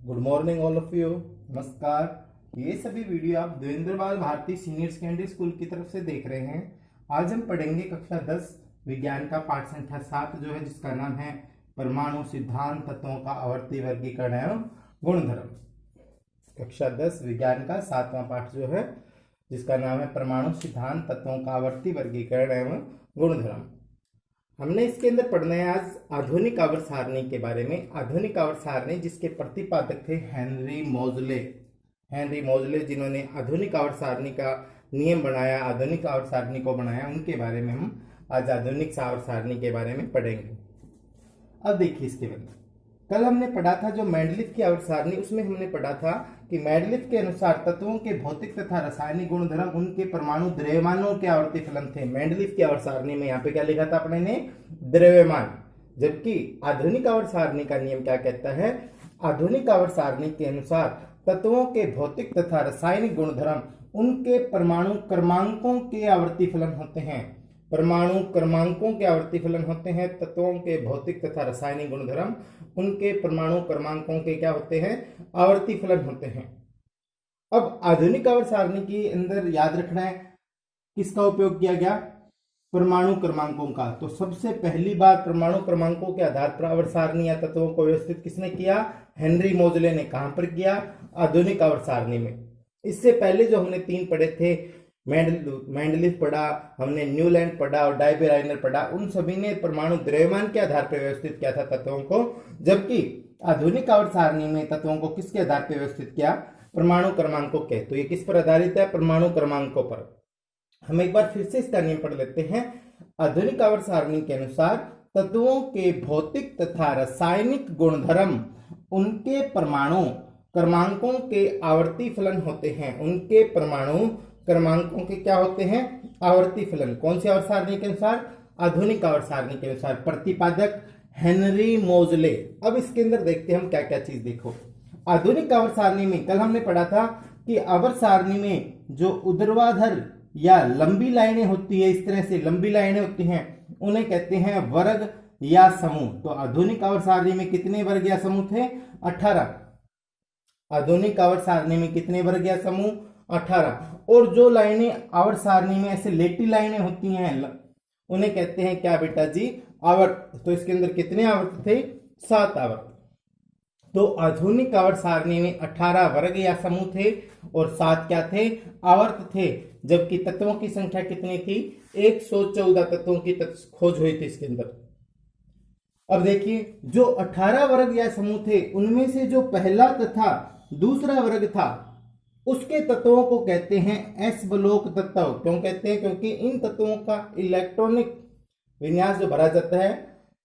Good morning all of you. नमस्कार। ये सभी वीडियो आप Devendrapal Bharti senior secondary school की तरफ से देख रहे हैं। आज हम पढ़ेंगे कक्षा 10 विज्ञान का पाठ संख्या 7 जो है, जिसका नाम है परमाणु सिद्धांत तत्वों का आवर्ती वर्गीकरण एवं गुणधर्म। कक्षा 10 विज्ञान का 7वां पाठ जो है, जिसका नाम है परमाणु सिद्धांत तत्वों का आवर्ती वर्गीकरण एवं गुणधर्म। हमने इसके अंदर पढ़ना है आज आधुनिक आवर्त सारणी के बारे में। आधुनिक आवर्त सारणी जिसके प्रतिपादक थे हेनरी मोजले, जिन्होंने आधुनिक आवर्त सारणी का नियम बनाया, आधुनिक आवर्त सारणी को बनाया, उनके बारे में हम आज आधुनिक आवर्त सारणी के बारे में पढ़ेंगे। अब देखिए, इसके बारे में कल हमने पढ़ा था जो मेंडलीफ की आवर्त सारणी, उसमें हमने पढ़ा था कि मेंडलीफ के अनुसार तत्वों के भौतिक तथा रासायनिक गुणधर्म उनके परमाणु द्रव्यमानों के आवर्ती फलन थे। मेंडलीफ की आवर्त सारणी में यहाँ पे क्या लिखा था अपने ने? द्रव्यमान। जबकि आधुनिक आवर्त सारणी का नियम क्या कहता है? आधुनिक आवर्त सारणी के अनुसार तत्वों के भौतिक तथा रासायनिक गुणधर्म उनके परमाणु क्रमांकों के आवर्ती फलन होते हैं। परमाणु क्रमांकों के आवर्ती फलन होते हैं। तत्वों के भौतिक तथा रासायनिक गुणधर्म उनके परमाणु क्रमांकों के क्या होते हैं? आवर्ती फलन होते हैं। अब आधुनिक आवर्त सारणी के अंदर याद रखना है किसका उपयोग किया गया? परमाणु क्रमांकों का। तो सबसे पहली बार परमाणु क्रमांकों के आधार पर आवर्त सारणी या तत्वों को व्यवस्थित किसने किया? हेनरी मोजले ने। कहां पर किया? आधुनिक आवर्त सारणी में। इससे पहले जो हमने 3 पढ़े थे, मेंडलीफ पढ़ा, हमने न्यूलैंड पढ़ा और डायबेराइनर पढ़ा, उन सभी ने परमाणु द्रव्यमान के आधार पर व्यवस्थित किया था तत्वों को। जबकि आधुनिक आवर्त सारणी में तत्वों को किसके आधार पर व्यवस्थित किया? परमाणु क्रमांकों के। तो ये किस पर आधारित है? परमाणु क्रमांकों पर। हम एक बार फिर से इसका नियम पढ़ लेते हैं। आधुनिक आवर्त सारणी के अनुसार तत्वों के भौतिक तथा रासायनिक गुणधर्म उनके परमाणु क्रमांकों के आवर्ती फलन होते हैं। उनके परमाणु क्रमांकों के क्या होते हैं? आवर्ती फलन। कौन सी आवर्त सारणी के अनुसार? आधुनिक आवर्त सारणी के अनुसार। प्रतिपादक हेनरी मोजले। अब इसके अंदर देखते हैं हम क्या क्या चीज। देखो, आधुनिक आवर्त सारणी में कल हमने पढ़ा था कि आवर्त सारणी में जो ऊर्ध्वाधर या लंबी लाइनें होती है, इस तरह से लंबी लाइनें होती हैं, उन्हें कहते हैं वर्ग या समूह। तो आधुनिक आवर्त सारणी में कितने वर्ग या समूह थे? 18। आधुनिक आवर्त सारणी में कितने वर्ग या समूह? 18। और जो लाइनें आवर्त सारणी में ऐसे लेटी लाइनें होती हैं, उन्हें कहते हैं क्या बेटा जी? आवर्त। तो इसके अंदर कितने आवर्त थे? 7 आवर्त। तो आधुनिक आवर्त सारणी में 18 वर्ग या समूह थे और 7 क्या थे? आवर्त थे। जबकि तत्वों की संख्या कितनी थी? 114 तत्वों की खोज हुई थी इसके अंदर। अब देखिए, जो 18 वर्ग या समूह थे, उनमें से जो पहला तथा दूसरा वर्ग था, उसके तत्वों को कहते हैं एस ब्लॉक तत्व। क्यों कहते हैं? क्योंकि इन तत्वों का इलेक्ट्रॉनिक विन्यास जो भरा जाता है,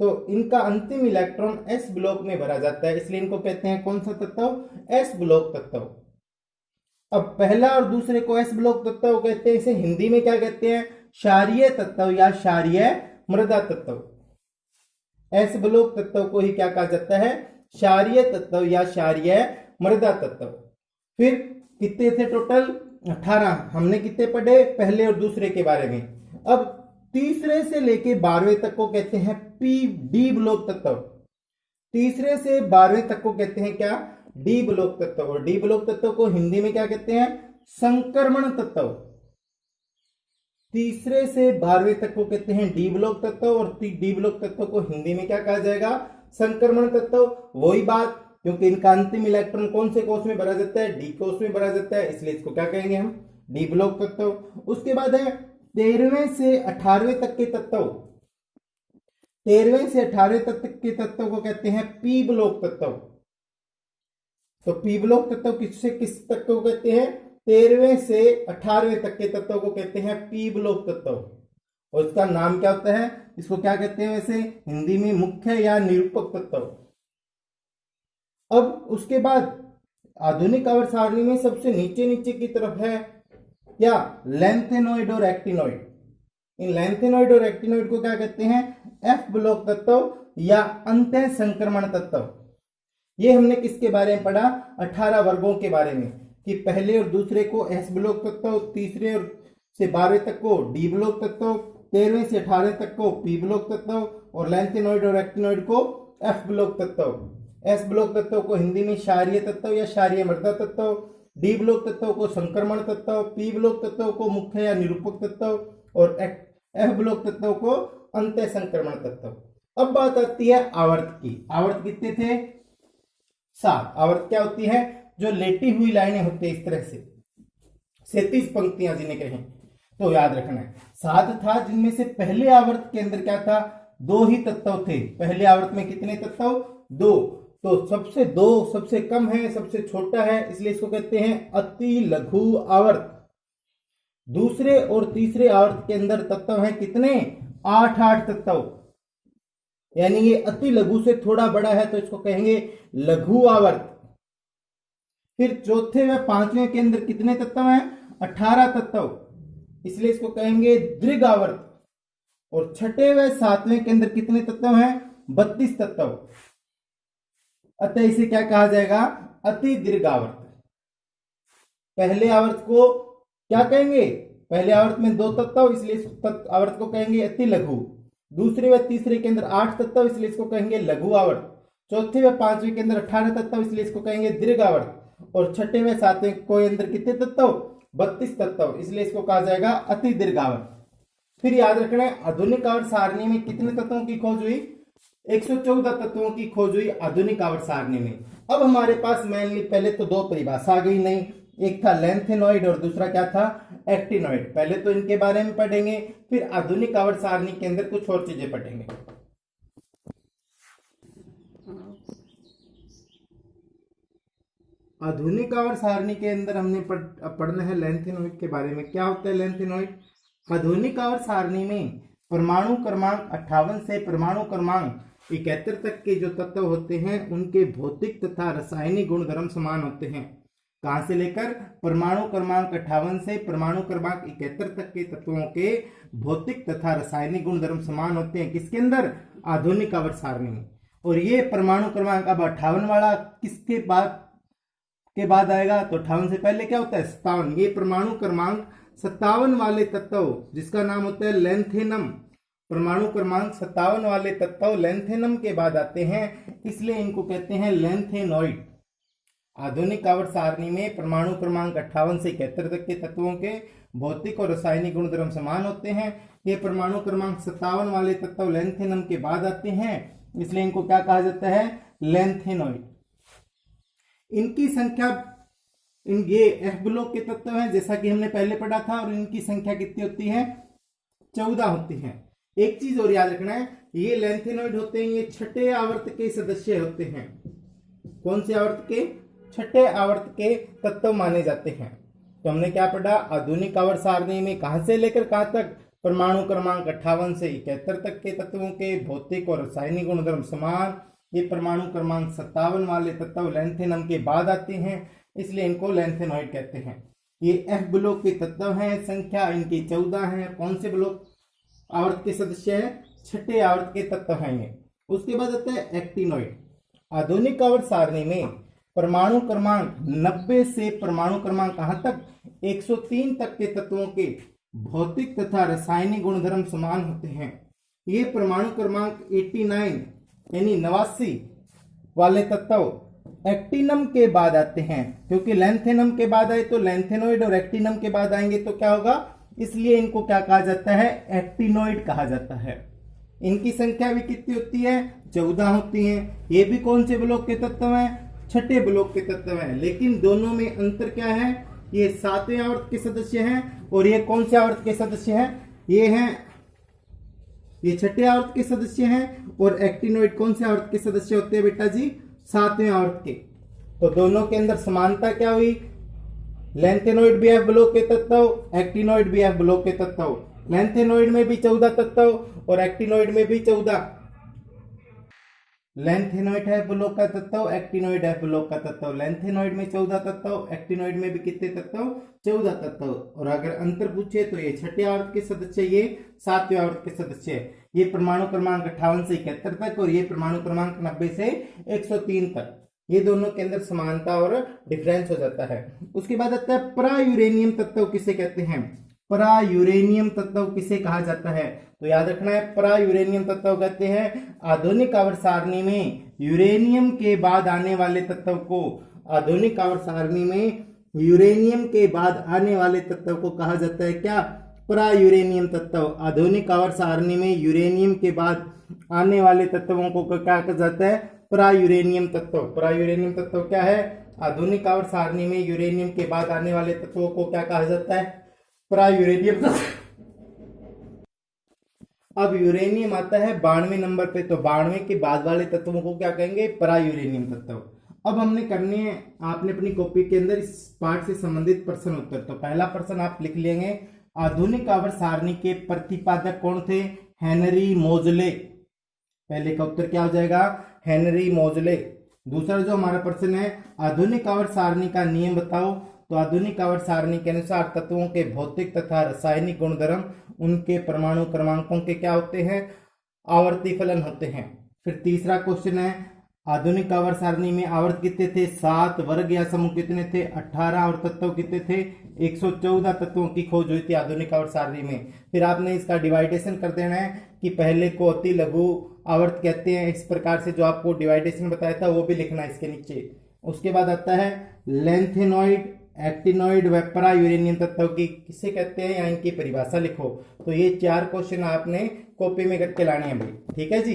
तो इनका अंतिम इलेक्ट्रॉन एस ब्लॉक में भरा जाता है, इसलिए इनको कहते हैं कौन सा तत्व? एस ब्लॉक तत्व। अब पहला और दूसरे को एस ब्लॉक तत्व कहते हैं। इसे हिंदी में क्या कहते हैं? क्षारीय तत्व या क्षारीय मृदा तत्व। एस ब्लॉक तत्व को ही क्या कहा जाता है? क्षारीय तत्व या क्षारीय मृदा तत्व। फिर कितने थे टोटल? 18। हमने कितने पढ़े? पहले और दूसरे के बारे में। अब तीसरे से लेके 12वें तक को कहते हैं डी ब्लॉक तत्व। तीसरे से 12वें तक को कहते हैं क्या? डी ब्लॉक तत्व। और डी ब्लॉक तत्व को हिंदी में क्या कहते हैं? संक्रमण तत्व। तीसरे से 12वें तक को कहते हैं डी ब्लॉक तत्व और डी ब्लॉक तत्व को हिंदी में क्या कहा जाएगा? संक्रमण तत्व। वही बात, क्योंकि इनका अंतिम इलेक्ट्रॉन कौन से कोष में भरा जाता है? डी कोष में भरा जाता है, इसलिए इसको क्या कहेंगे हम? डी ब्लॉक तत्व। उसके बाद है 13वें से 18वें तक के तत्व। 13वें से 18वें तक के तत्व को कहते हैं पी ब्लॉक तत्व। तो पी ब्लॉक तत्व किससे किस तक को कहते हैं? 13वें से 18वें तक के तत्व को कहते हैं पी ब्लॉक तत्व। और इसका नाम क्या होता है? इसको क्या कहते हैं वैसे हिंदी में? मुख्य या निरूपक तत्व। अब उसके बाद आधुनिक आवर्त सारणी में सबसे नीचे नीचे की तरफ है क्या? लैंथेनॉइड और एक्टिनॉइड। इन लैंथेनॉइड और एक्टिनॉइड को क्या कहते हैं? एफ ब्लॉक तत्व या अंतः संक्रमण तत्व। ये हमने किसके बारे में पढ़ा? 18 वर्गों के बारे में, कि पहले और दूसरे को एस ब्लॉक तत्व, तीसरे से 12वें तक को डी ब्लॉक तत्व, 13वें से 18वें तक को पी ब्लॉक तत्व और लैंथेनॉइड और एक्टिनॉइड को एफ ब्लॉक तत्व। एस ब्लॉक तत्वों को हिंदी में क्षारीय तत्व या क्षारीय मृदा तत्व, डी ब्लॉक तत्वों को संक्रमण तत्व, पी ब्लॉक तत्वों को मुख्य या निरूपक तत्व और एफ ब्लॉक तत्वों को अंत्य संक्रमण तत्व। अब बात आती है आवर्त की। आवर्त कितने थे? 7। आवर्त क्या होती है? जो लेटी हुई लाइनें होती है इस तरह से, 37 पंक्तियां जिन्हें कहें, तो याद रखना है 7 था, जिनमें से पहले आवर्त के अंदर क्या था? 2 ही तत्व थे। पहले आवर्त में कितने तत्व? 2। तो सबसे कम है, सबसे छोटा है, इसलिए इसको कहते हैं अति लघु आवर्त। दूसरे और तीसरे आवर्त के अंदर तत्व है कितने? 8 तत्व, यानी ये अति लघु से थोड़ा बड़ा है, तो इसको कहेंगे लघु आवर्त। फिर चौथे व पांचवें के अंदर कितने तत्व हैं? 18 तत्व, इसलिए इसको कहेंगे दीर्घ आवर्त। और छठे व सातवें के अंदर कितने तत्व हैं? 32 तत्व, अतः इसे क्या कहा जाएगा? अति दीर्घ आवर्त। पहले आवर्त को क्या कहेंगे? पहले आवर्त में 2 तत्व, इसलिए इस आवर्त को कहेंगे अति लघु। दूसरे व तीसरे के अंदर 8 तत्व, इसलिए इसको कहेंगे लघु आवर्त। चौथे व पांचवें के अंदर 18 तत्व, इसलिए इसको कहेंगे दीर्घ आवर्त। और छठे व सातवें के अंदर कितने तत्व? 32 तत्व, इसलिए इसको कहा जाएगा अति दीर्घ आवर्त। फिर याद रखना है आधुनिक आवर्त सारणी में कितने तत्वों की खोज हुई? 114 तत्वों की खोज हुई आधुनिक आवर्त सारणी में। अब हमारे पास मेनली पहले तो 2 परिभाषा आ गई नई, एक था लेंथेनॉइड और दूसरा क्या था? एक्टिनॉइड। पहले तो इनके बारे में पढ़ेंगे, फिर आधुनिक आवर्त सारणी के अंदर कुछ और चीजें पढ़ेंगे। आधुनिक आवर्त सारणी के अंदर हमने पढ़ना है लेंथेनॉइड के बारे में। क्या होता है लेंथेनॉइड? आधुनिक आवर्त सारणी में परमाणु क्रमांक 58 से परमाणु क्रमांक 71 तक के जो तत्व होते हैं उनके भौतिक तथा रासायनिक गुणधर्म समान होते हैं। कहां से लेकर? परमाणु क्रमांक 58 से परमाणु क्रमांक 71 तक के तत्वों के भौतिक तथा रासायनिक गुणधर्म समान होते हैं। किसके अंदर? आधुनिक आवर्त सारणी में। और ये परमाणु क्रमांक अब 58 वाला किसके बाद आएगा? तो 58 से पहले क्या होता है? 57। ये परमाणु क्रमांक 57 वाले तत्व जिसका नाम होता है लेंथेनम, परमाणु क्रमांक 57 वाले तत्व लेंथेनम के बाद आते हैं, इसलिए इनको कहते हैं लेंथेनॉइड। आधुनिक आवर्त सारणी में परमाणु क्रमांक 58 से 71 तक के तत्वों के भौतिक और रासायनिक गुणधर्म समान होते हैं। ये परमाणु क्रमांक 57 वाले तत्व लेंथेनम के बाद आते हैं, इसलिए इनको क्या कहा जाता है? लेंथेनॉइड। इनकी संख्या, ये एफ ब्लॉक के तत्व हैं जैसा कि हमने पहले पढ़ा था, और इनकी संख्या कितनी होती है? 14 होती है। एक चीज और याद रखना है, ये लेंथेनॉइड होते हैं, ये छठे आवर्त के सदस्य होते हैं। कौन से आवर्त के? छठे आवर्त के तत्व माने जाते हैं। तो हमने क्या पढ़ा? आधुनिक आवर्त सारणी में कहां से लेकर कहां तक? परमाणु क्रमांक 58 से 71 तक के तत्वों के भौतिक और रासायनिक गुणधर्म समान। ये परमाणु क्रमांक 57 वाले तत्व लेंथेनम के बाद आते हैं, इसलिए इनको लेंथेनॉइड कहते हैं। ये एफ ब्लॉक के तत्व हैं, संख्या इनकी 14 है। कौन से ब्लॉक आवर्त के सदस्य हैं? छठे आवर्त के तत्व हैं ये। उसके बाद आता है एक्टिनॉइड। आधुनिक आवर्त सारणी में परमाणु क्रमांक 90 से परमाणु क्रमांक कहां तक? 103 तक के तत्वों के भौतिक तथा रासायनिक गुणधर्म समान होते हैं। ये परमाणु क्रमांक 89 यानी 89 वाले तत्व एक्टिनम के बाद आते हैं, क्योंकि लेंथेनम के बाद आए तो लेंथेनॉइड और एक्टिनम के बाद आएंगे तो क्या होगा? इसलिए इनको क्या कहा जाता है? एक्टिनॉइड कहा जाता है। इनकी संख्या भी कितनी होती है? 14 होती है। ये भी कौन से ब्लॉक के तत्व हैं? छठे ब्लॉक के तत्व हैं। लेकिन दोनों में अंतर क्या है? ये 7वें आवर्त के सदस्य हैं और ये कौन से आवर्त के सदस्य हैं? ये छठे आवर्त के सदस्य हैं। और एक्टिनॉइड कौन से आवर्त के सदस्य होते हैं बेटा जी? 7वें आवर्त के। तो दोनों के अंदर समानता क्या हुई? लेंथेनॉइड भी एफ ब्लॉक के तत्व, एक्टिनॉइड भी एफ ब्लॉक के तत्व। लेंथेनॉइड में भी 14 तत्व और एक्टिनॉइड में भी 14। लेंथेनॉइड है ब्लॉक का तत्व, एक्टिनॉइड है ब्लॉक का तत्व। लेंथेनॉइड में 14 तत्व, एक्टिनॉइड में भी कितने तत्व? 14 तत्व। और अगर अंतर पूछे तो ये छठे आवर्त के सदस्य, ये 7वें आवर्त के सदस्य है। ये परमाणु क्रमांक 58 से 71 तक और ये परमाणु क्रमांक 90 से 103 तक। ये दोनों के अंदर समानता और डिफरेंस हो जाता है। उसके बाद आता है परा यूरेनियम तत्व किसे कहते हैं? परा यूरेनियम तत्व किसे कहा जाता है? तो याद रखना है, परा यूरेनियम तत्व कहते हैं आधुनिक आवर्त सारणी में यूरेनियम के बाद आने वाले तत्व को, आधुनिक आवर्त सारणी में यूरेनियम के बाद आने वाले तत्व को कहा जाता है क्या? परा यूरेनियम तत्व। आधुनिक आवर्त सारणी में यूरेनियम के बाद आने वाले तत्वों को क्या कहा जाता है? परा यूरेनियम तत्व। परा यूरेनियम तत्व क्या है? आधुनिक आवर्त सारणी में यूरेनियम के बाद आने वाले तत्वों को क्या कहा जाता है? परा यूरेनियम तत्व। अब यूरेनियम आता है 92 नंबर पे, तो 92 के बाद वाले तत्वों को क्या कहेंगे? परा यूरेनियम तत्व। अब हमने करनी है आपने अपनी कॉपी के अंदर इस पाठ से संबंधित प्रश्न उत्तर। तो पहला प्रश्न आप लिख लेंगे, आधुनिक आवर्त सारणी के प्रतिपादक कौन थे? हेनरी मोजले। पहले का उत्तर क्या हो जाएगा? हेनरी मोजले। दूसरा जो हमारा प्रश्न है, आधुनिक आवर्त सारणी का नियम बताओ। तो आधुनिक आवर्त सारणी के अनुसार तत्वों के भौतिक तथा रासायनिक गुणधर्म उनके परमाणु क्रमांकों के क्या होते हैं? आवर्ती फलन होते हैं। फिर तीसरा क्वेश्चन है, आधुनिक आवर्त सारणी में आवर्त कितने थे? 7। वर्ग या समूह कितने थे? 18। और तत्व कितने थे? 114 तत्वों की खोज हुई थी आधुनिक आवर्त सारणी में। फिर आपने इसका डिवाइडेशन कर देना है कि पहले को अति लघु आवर्त कहते हैं, इस प्रकार से जो आपको डिवाइडेशन बताया था वो भी लिखना है इसके नीचे। उसके बाद आता है लेंथेनॉइड, एक्टिनॉइड व परा यूरेनियम तत्व की किसे कहते हैं या इनकी परिभाषा लिखो। तो ये 4 क्वेश्चन आपने कॉपी में करके लाने हैं भाई, ठीक है जी।